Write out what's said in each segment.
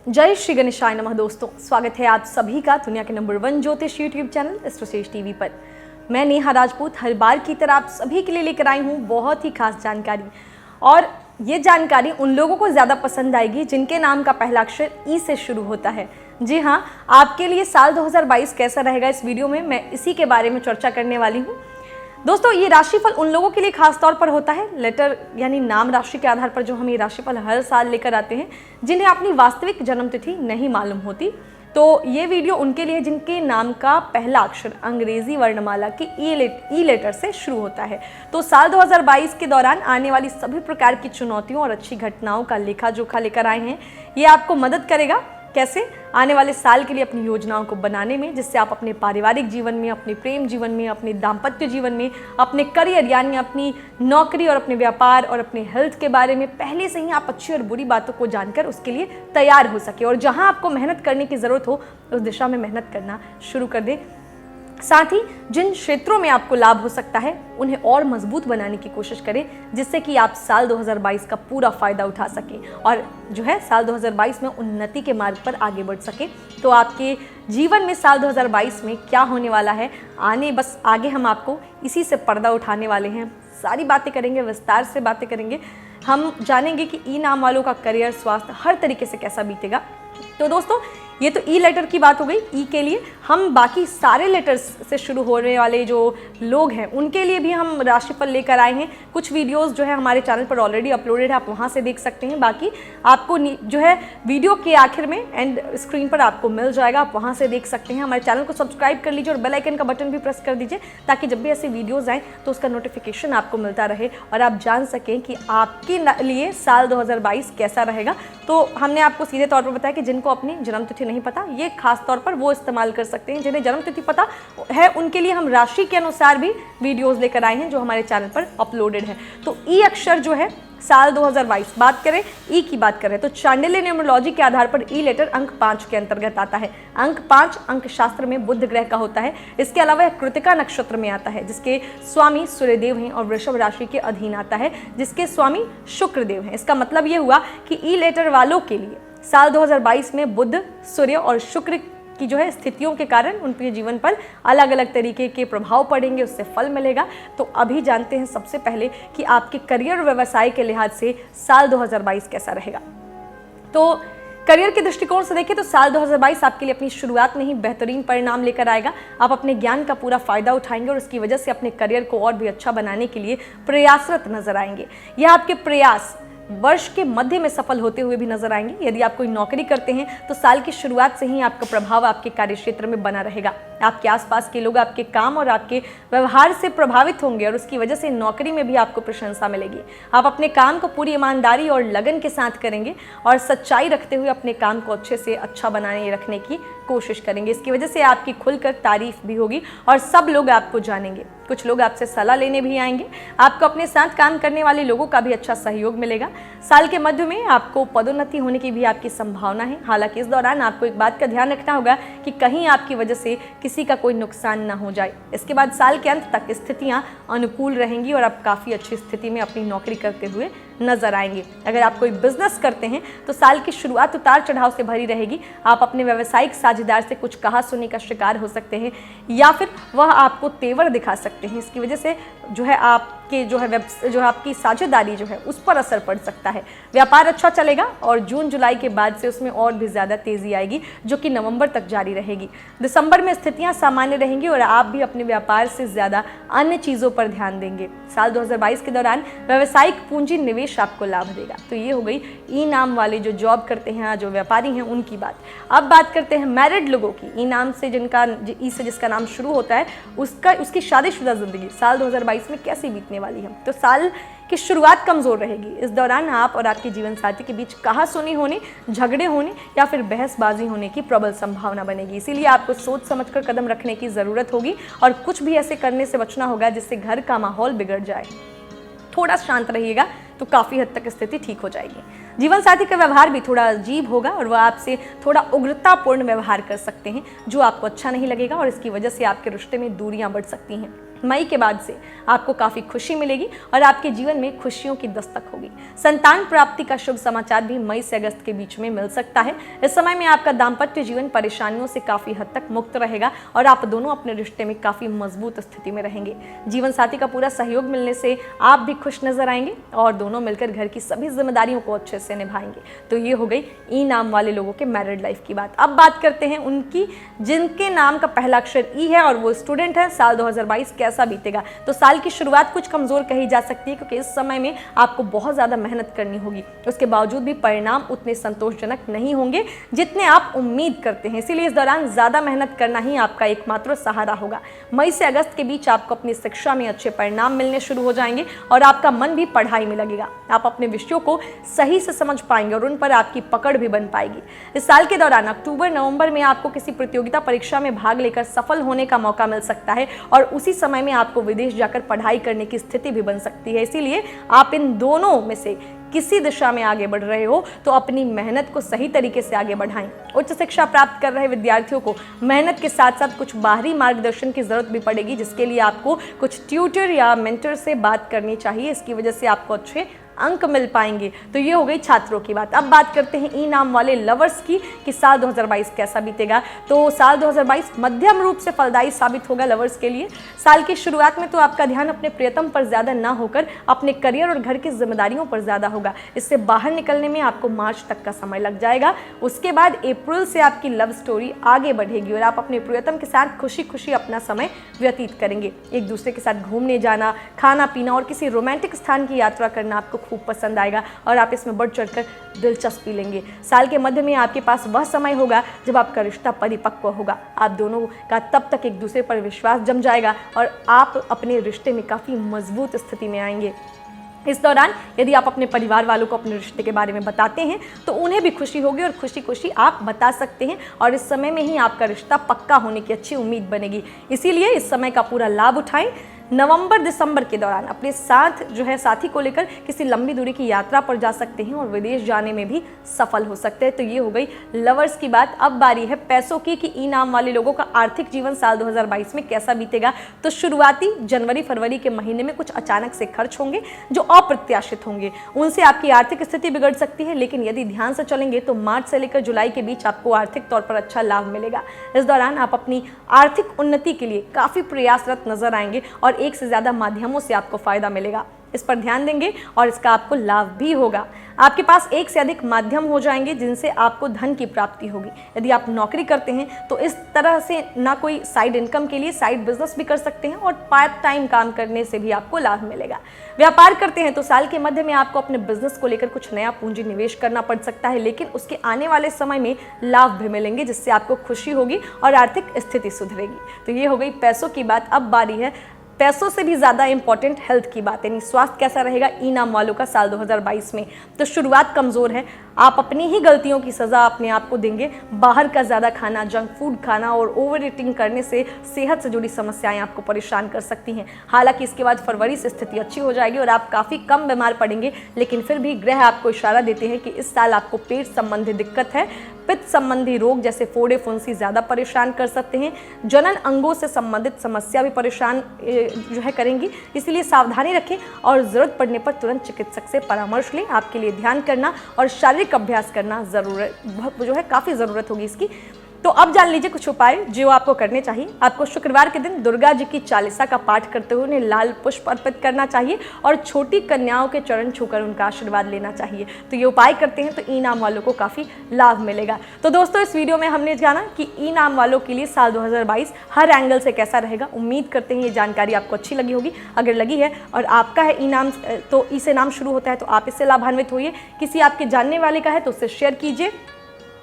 जय श्री गणेशाय नमः। दोस्तों, स्वागत है आप सभी का दुनिया के नंबर 1 ज्योतिष यूट्यूब चैनल एस्ट्रोसेज टीवी पर। मैं नेहा राजपूत हर बार की तरह आप सभी के लिए लेकर आई हूँ बहुत ही खास जानकारी। और ये जानकारी उन लोगों को ज़्यादा पसंद आएगी जिनके नाम का पहला अक्षर ई से शुरू होता है। जी हाँ, आपके लिए साल 2022 कैसा रहेगा, इस वीडियो में मैं इसी के बारे में चर्चा करने वाली हूँ। दोस्तों, ये राशिफल उन लोगों के लिए खास तौर पर होता है, लेटर यानी नाम राशि के आधार पर जो हम ये राशिफल हर साल लेकर आते हैं, जिन्हें अपनी वास्तविक जन्म तिथि नहीं मालूम होती। तो ये वीडियो उनके लिए जिनके नाम का पहला अक्षर अंग्रेजी वर्णमाला की ई लेटर से शुरू होता है। तो साल 2022 के दौरान आने वाली सभी प्रकार की चुनौतियों और अच्छी घटनाओं का लेखा जोखा लेकर आए हैं। ये आपको मदद करेगा कैसे आने वाले साल के लिए अपनी योजनाओं को बनाने में, जिससे आप अपने पारिवारिक जीवन में, अपने प्रेम जीवन में, अपने दाम्पत्य जीवन में, अपने करियर यानी अपनी नौकरी और अपने व्यापार और अपने हेल्थ के बारे में पहले से ही आप अच्छी और बुरी बातों को जानकर उसके लिए तैयार हो सके और जहां आपको मेहनत करने की ज़रूरत हो उस दिशा में मेहनत करना शुरू कर दे। साथ ही जिन क्षेत्रों में आपको लाभ हो सकता है उन्हें और मजबूत बनाने की कोशिश करें, जिससे कि आप साल 2022 का पूरा फायदा उठा सकें और जो है साल 2022 में उन्नति के मार्ग पर आगे बढ़ सकें। तो आपके जीवन में साल 2022 में क्या होने वाला है, बस आगे हम आपको इसी से पर्दा उठाने वाले हैं। सारी बातें करेंगे, विस्तार से बातें करेंगे। हम जानेंगे कि ई नाम वालों का करियर, स्वास्थ्य हर तरीके से कैसा बीतेगा। तो दोस्तों, ये तो ई लेटर की बात हो गई। ई के लिए हम बाकी सारे लेटर्स से शुरू होने वाले जो लोग हैं उनके लिए भी हम राशिफल लेकर आए हैं। कुछ वीडियोस जो है हमारे चैनल पर ऑलरेडी अपलोडेड है, आप वहाँ से देख सकते हैं। बाकी आपको जो है वीडियो के आखिर में एंड स्क्रीन पर आपको मिल जाएगा, आप वहाँ से देख सकते हैं। हमारे चैनल को सब्सक्राइब कर लीजिए और बेल आइकन का बटन भी प्रेस कर दीजिए, ताकि जब भी ऐसे वीडियोज़ आएँ तो उसका नोटिफिकेशन आपको मिलता रहे और आप जान सकें कि आपके लिए साल 2022 कैसा रहेगा। तो हमने आपको सीधे तौर पर बताया कि जिनको अपनी जन्म तिथि नहीं पता, ये खास तौर पर वो इस्तेमाल कर सकते हैं। जिन्हें जन्म तिथि पता है उनके लिए हम राशि के अनुसार भी वीडियोस लेकर आए हैं जो हमारे चैनल पर अपलोडेड है। तो ई अक्षर जो है साल 2022 बात करें, ई की बात करें तो चांडिल्य न्यूमरोलॉजी के आधार पर ई लेटर अंक 5 के अंतर्गत आता है। अंक 5 अंक शास्त्र में बुध ग्रह का होता है। इसके अलावा कृतिका नक्षत्र में आता है, जिसके स्वामी सूर्यदेव हैं, और वृषभ राशि के अधीन आता है, जिसके स्वामी शुक्रदेव हैं। इसका मतलब ये हुआ कि ई लेटर वालों के लिए साल 2022 में बुध, सूर्य और शुक्र की जो है स्थितियों के कारण उनके जीवन पर अलग अलग तरीके के प्रभाव पड़ेंगे, उससे फल मिलेगा। तो अभी जानते हैं सबसे पहले कि आपके करियर और व्यवसाय के लिहाज से साल 2022 कैसा रहेगा। तो करियर के दृष्टिकोण से देखें तो साल 2022 आपके लिए अपनी शुरुआत में ही बेहतरीन परिणाम लेकर आएगा। आप अपने ज्ञान का पूरा फायदा उठाएंगे और इसकी वजह से अपने करियर को और भी अच्छा बनाने के लिए प्रयासरत नजर आएंगे। यह आपके प्रयास वर्ष के मध्य में सफल होते हुए भी नजर आएंगे। यदि आप कोई नौकरी करते हैं तो साल की शुरुआत से ही आपका प्रभाव आपके कार्यक्षेत्र में बना रहेगा। आपके आसपास के लोग आपके काम और आपके व्यवहार से प्रभावित होंगे और उसकी वजह से नौकरी में भी आपको प्रशंसा मिलेगी। आप अपने काम को पूरी ईमानदारी और लगन के साथ करेंगे और सच्चाई रखते हुए अपने काम को अच्छे से अच्छा बनाने रखने की कोशिश करेंगे। इसकी वजह से आपकी खुलकर तारीफ भी होगी और सब लोग आपको जानेंगे। कुछ लोग आपसे सलाह लेने भी आएंगे। आपको अपने साथ काम करने वाले लोगों का भी अच्छा सहयोग मिलेगा। साल के मध्य में आपको पदोन्नति होने की भी आपकी संभावना है। हालांकि इस दौरान आपको एक बात का ध्यान रखना होगा कि कहीं आपकी वजह से किसी का कोई नुकसान ना हो जाए। इसके बाद साल के अंत तक स्थितियां अनुकूल रहेंगी और आप काफ़ी अच्छी स्थिति में अपनी नौकरी करते हुए नजर आएंगे। अगर आप कोई बिजनेस करते हैं तो साल की शुरुआत उतार चढ़ाव से भरी रहेगी। आप अपने व्यावसायिक साझेदार से कुछ कहा सुनी का शिकार हो सकते हैं या फिर वह आपको तेवर दिखा सकते हैं। इसकी वजह से जो है आपके जो है आपकी साझेदारी जो है उस पर असर पड़ सकता है। व्यापार अच्छा चलेगा और जून जुलाई के बाद से उसमें और भी ज़्यादा तेज़ी आएगी, जो कि नवंबर तक जारी रहेगी। दिसंबर में स्थितियां सामान्य रहेंगी और आप भी अपने व्यापार से ज़्यादा अन्य चीज़ों पर ध्यान देंगे। साल 2022 के दौरान व्यावसायिक पूंजी निवेश आपको लाभ देगा। तो ये हो गई ई नाम वाले जो जॉब करते हैं, जो व्यापारी हैं, उनकी बात। अब बात करते हैं मैरिड लोगों की। ई नाम से जिसका नाम शुरू होता है उसकी शादीशुदा जिंदगी साल 2022 में कैसी बीतने वाली है। तो साल की शुरुआत कमजोर रहेगी। इस दौरान आप और आपके जीवन साथी के बीच कहासुनी होने, झगड़े होने या फिर बहसबाजी होने की प्रबल संभावना बनेगी। इसीलिए आपको सोच समझकर कदम रखने की जरूरत होगी और कुछ भी ऐसे करने से बचना होगा जिससे घर का माहौल बिगड़ जाए। थोड़ा शांत रहिएगा तो काफ़ी हद तक स्थिति ठीक हो जाएगी। जीवन साथी का व्यवहार भी थोड़ा अजीब होगा और वह आपसे थोड़ा उग्रतापूर्ण व्यवहार कर सकते हैं, जो आपको अच्छा नहीं लगेगा और इसकी वजह से आपके रिश्ते में दूरियां बढ़ सकती हैं। मई के बाद से आपको काफ़ी खुशी मिलेगी और आपके जीवन में खुशियों की दस्तक होगी। संतान प्राप्ति का शुभ समाचार भी मई से अगस्त के बीच में मिल सकता है। इस समय में आपका दाम्पत्य जीवन परेशानियों से काफ़ी हद तक मुक्त रहेगा और आप दोनों अपने रिश्ते में काफ़ी मजबूत स्थिति में रहेंगे। जीवन साथी का पूरा सहयोग मिलने से आप भी खुश नजर आएंगे और दोनों मिलकर घर की सभी जिम्मेदारियों को अच्छे से निभाएंगे। तो ये हो गई ई नाम वाले लोगों के मैरिड लाइफ की बात। अब बात करते हैं उनकी जिनके नाम का पहला अक्षर ई है और वो स्टूडेंट है। साल 2022 कैसा बीतेगा? तो साल की शुरुआत कुछ कमजोर कही जा सकती है क्योंकि इस समय में आपको बहुत ज्यादा मेहनत करनी होगी। उसके बावजूद भी परिणाम उतने संतोषजनक नहीं होंगे जितने आप उम्मीद करते हैं। इसीलिए इस दौरान ज्यादा मेहनत करना ही आपका एकमात्र सहारा होगा। मई से अगस्त के बीच आपको अपनी शिक्षा में अच्छे परिणाम मिलने शुरू हो जाएंगे और आपका मन भी पढ़ाई में लगेगा। आप अपने विषयों को सही से समझ पाएंगे और उन पर आपकी पकड़ भी बन पाएगी। इस साल के दौरान अक्टूबर नवंबर में आपको किसी प्रतियोगिता परीक्षा में भाग लेकर सफल होने का मौका मिल सकता है और उसी समय में आपको विदेश जाकर पढ़ाई करने की स्थिति भी बन सकती है। इसीलिए आप इन दोनों में से किसी दिशा में आगे बढ़ रहे हो तो अपनी मेहनत को सही तरीके से आगे बढ़ाएं। उच्च शिक्षा प्राप्त कर रहे विद्यार्थियों को मेहनत के साथ साथ कुछ बाहरी मार्गदर्शन की जरूरत भी पड़ेगी, जिसके लिए आपको कुछ ट्यूटर या मेंटर से बात करनी चाहिए। इसकी वजह से आपको अच्छे अंक मिल पाएंगे। तो ये हो गई छात्रों की बात। अब बात करते हैं ई नाम वाले लवर्स की कि साल 2022 कैसा बीतेगा। तो साल 2022 मध्यम रूप से फलदायी साबित होगा लवर्स के लिए। साल की शुरुआत में तो आपका ध्यान अपने प्रियतम पर ज्यादा ना होकर अपने करियर और घर की जिम्मेदारियों पर ज्यादा होगा। इससे बाहर निकलने में आपको मार्च तक का समय लग जाएगा। उसके बाद अप्रैल से आपकी लव स्टोरी आगे बढ़ेगी और आप अपने प्रियतम के साथ खुशी खुशी अपना समय व्यतीत करेंगे। एक दूसरे के साथ घूमने जाना, खाना पीना और किसी रोमांटिक स्थान की यात्रा करना आपको खूब पसंद आएगा और आप इसमें बढ़ चढ़कर दिलचस्पी लेंगे। साल के मध्य में आपके पास वह समय होगा जब आपका रिश्ता परिपक्व होगा। आप दोनों का तब तक एक दूसरे पर विश्वास जम जाएगा और आप अपने रिश्ते में काफी मजबूत स्थिति में आएंगे। इस दौरान यदि आप अपने परिवार वालों को अपने रिश्ते के बारे में बताते हैं तो उन्हें भी खुशी होगी और खुशी खुशी आप बता सकते हैं और इस समय में ही आपका रिश्ता पक्का होने की अच्छी उम्मीद बनेगी। इसीलिए इस समय का पूरा लाभ उठाएं। नवंबर दिसंबर के दौरान अपने साथ साथी को लेकर किसी लंबी दूरी की यात्रा पर जा सकते हैं और विदेश जाने में भी सफल हो सकते हैं। तो ये हो गई लवर्स की बात। अब बारी है पैसों की कि ई नाम वाले लोगों का आर्थिक जीवन साल 2022 में कैसा बीतेगा। तो शुरुआती जनवरी फरवरी के महीने में कुछ अचानक से खर्च होंगे जो अप्रत्याशित होंगे। उनसे आपकी आर्थिक स्थिति बिगड़ सकती है, लेकिन यदि ध्यान से चलेंगे तो मार्च से लेकर जुलाई के बीच आपको आर्थिक तौर पर अच्छा लाभ मिलेगा। इस दौरान आप अपनी आर्थिक उन्नति के लिए काफी प्रयासरत नजर आएंगे और एक से ज्यादा माध्यमों से आपको फायदा मिलेगा। इस पर ध्यान देंगे और इसका आपको लाभ भी होगा। आपके पास एक से अधिक माध्यम हो जाएंगे जिनसे आपको धन की प्राप्ति होगी। यदि आप नौकरी करते हैं तो इस तरह से ना कोई साइड इनकम के लिए साइड बिजनेस भी कर सकते हैं और पार्ट टाइम काम करने से भी आपको लाभ मिलेगा। व्यापार करते हैं तो साल के मध्य में आपको अपने बिजनेस को लेकर कुछ नया पूंजी निवेश करना पड़ सकता है, लेकिन उसके आने वाले समय में लाभ भी मिलेंगे जिससे आपको खुशी होगी और आर्थिक स्थिति सुधरेगी। तो ये हो गई पैसों की बात। अब बारी है पैसों से भी ज़्यादा इंपॉर्टेंट हेल्थ की बात, यानी स्वास्थ्य कैसा रहेगा ई नाम वालों का साल 2022 में। तो शुरुआत कमज़ोर है। आप अपनी ही गलतियों की सज़ा अपने आप को देंगे। बाहर का ज़्यादा खाना, जंक फूड खाना और ओवर ईटिंग करने से सेहत से जुड़ी समस्याएं आपको परेशान कर सकती हैं। हालांकि इसके बाद फरवरी से स्थिति अच्छी हो जाएगी और आप काफ़ी कम बीमार पड़ेंगे, लेकिन फिर भी ग्रह आपको इशारा देते हैं कि इस साल आपको पेट संबंधी दिक्कत है। पित्त संबंधी रोग जैसे फोड़े फुंसी ज़्यादा परेशान कर सकते हैं। जनन अंगों से संबंधित समस्या भी परेशान करेंगी, इसलिए सावधानी रखें और जरूरत पड़ने पर तुरंत चिकित्सक से परामर्श लें। आपके लिए ध्यान करना और शारीरिक अभ्यास करना काफ़ी ज़रूरत होगी इसकी। तो अब जान लीजिए कुछ उपाय जो आपको करने चाहिए। आपको शुक्रवार के दिन दुर्गा जी की चालीसा का पाठ करते हुए उन्हें लाल पुष्प अर्पित करना चाहिए और छोटी कन्याओं के चरण छूकर उनका आशीर्वाद लेना चाहिए। तो ये उपाय करते हैं तो ई नाम वालों को काफ़ी लाभ मिलेगा। तो दोस्तों, इस वीडियो में हमने जाना कि ई नाम वालों के लिए साल 2022 हर एंगल से कैसा रहेगा। उम्मीद करते हैं ये जानकारी आपको अच्छी लगी होगी। अगर लगी है और आपका है ई नाम, तो ई से नाम शुरू होता है, तो आप इससे लाभान्वित होइए। किसी आपके जानने वाले का है तो उससे शेयर कीजिए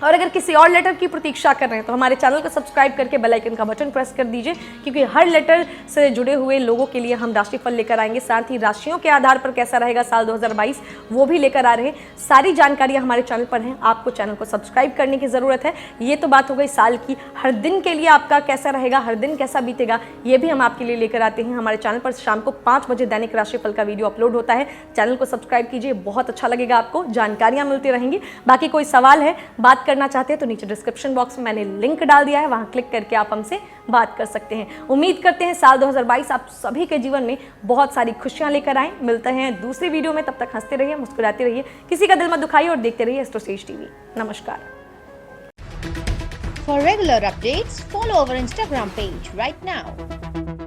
और अगर किसी और लेटर की प्रतीक्षा कर रहे हैं तो हमारे चैनल को सब्सक्राइब करके बेल आइकन का बटन प्रेस कर दीजिए, क्योंकि हर लेटर से जुड़े हुए लोगों के लिए हम राशिफल लेकर आएंगे। साथ ही राशियों के आधार पर कैसा रहेगा साल 2022 वो भी लेकर आ रहे हैं। सारी जानकारियां हमारे चैनल पर हैं, आपको चैनल को सब्सक्राइब करने की ज़रूरत है। ये तो बात हो गई साल की। हर दिन के लिए आपका कैसा रहेगा, हर दिन कैसा बीतेगा, ये भी हम आपके लिए लेकर आते हैं। हमारे चैनल पर शाम को 5 बजे दैनिक राशिफल का वीडियो अपलोड होता है। चैनल को सब्सक्राइब कीजिए, बहुत अच्छा लगेगा, आपको जानकारियाँ मिलती रहेंगी। बाकी कोई सवाल है, बात करना चाहते हैं तो नीचे डिस्क्रिप्शन बॉक्स में मैंने लिंक डाल दिया है, वहां क्लिक करके आप हमसे बात कर सकते हैं। उम्मीद करते हैं साल 2022 आप सभी के जीवन में बहुत सारी खुशियां लेकर आए। मिलते हैं दूसरी वीडियो में, तब तक हंसते रहिए, मुस्कुराते रहिए, किसी का दिल मत दुखाइए और देखते रहिए एस्ट्रोसेज टीवी। नमस्कार। For regular updates, follow our Instagram page right now.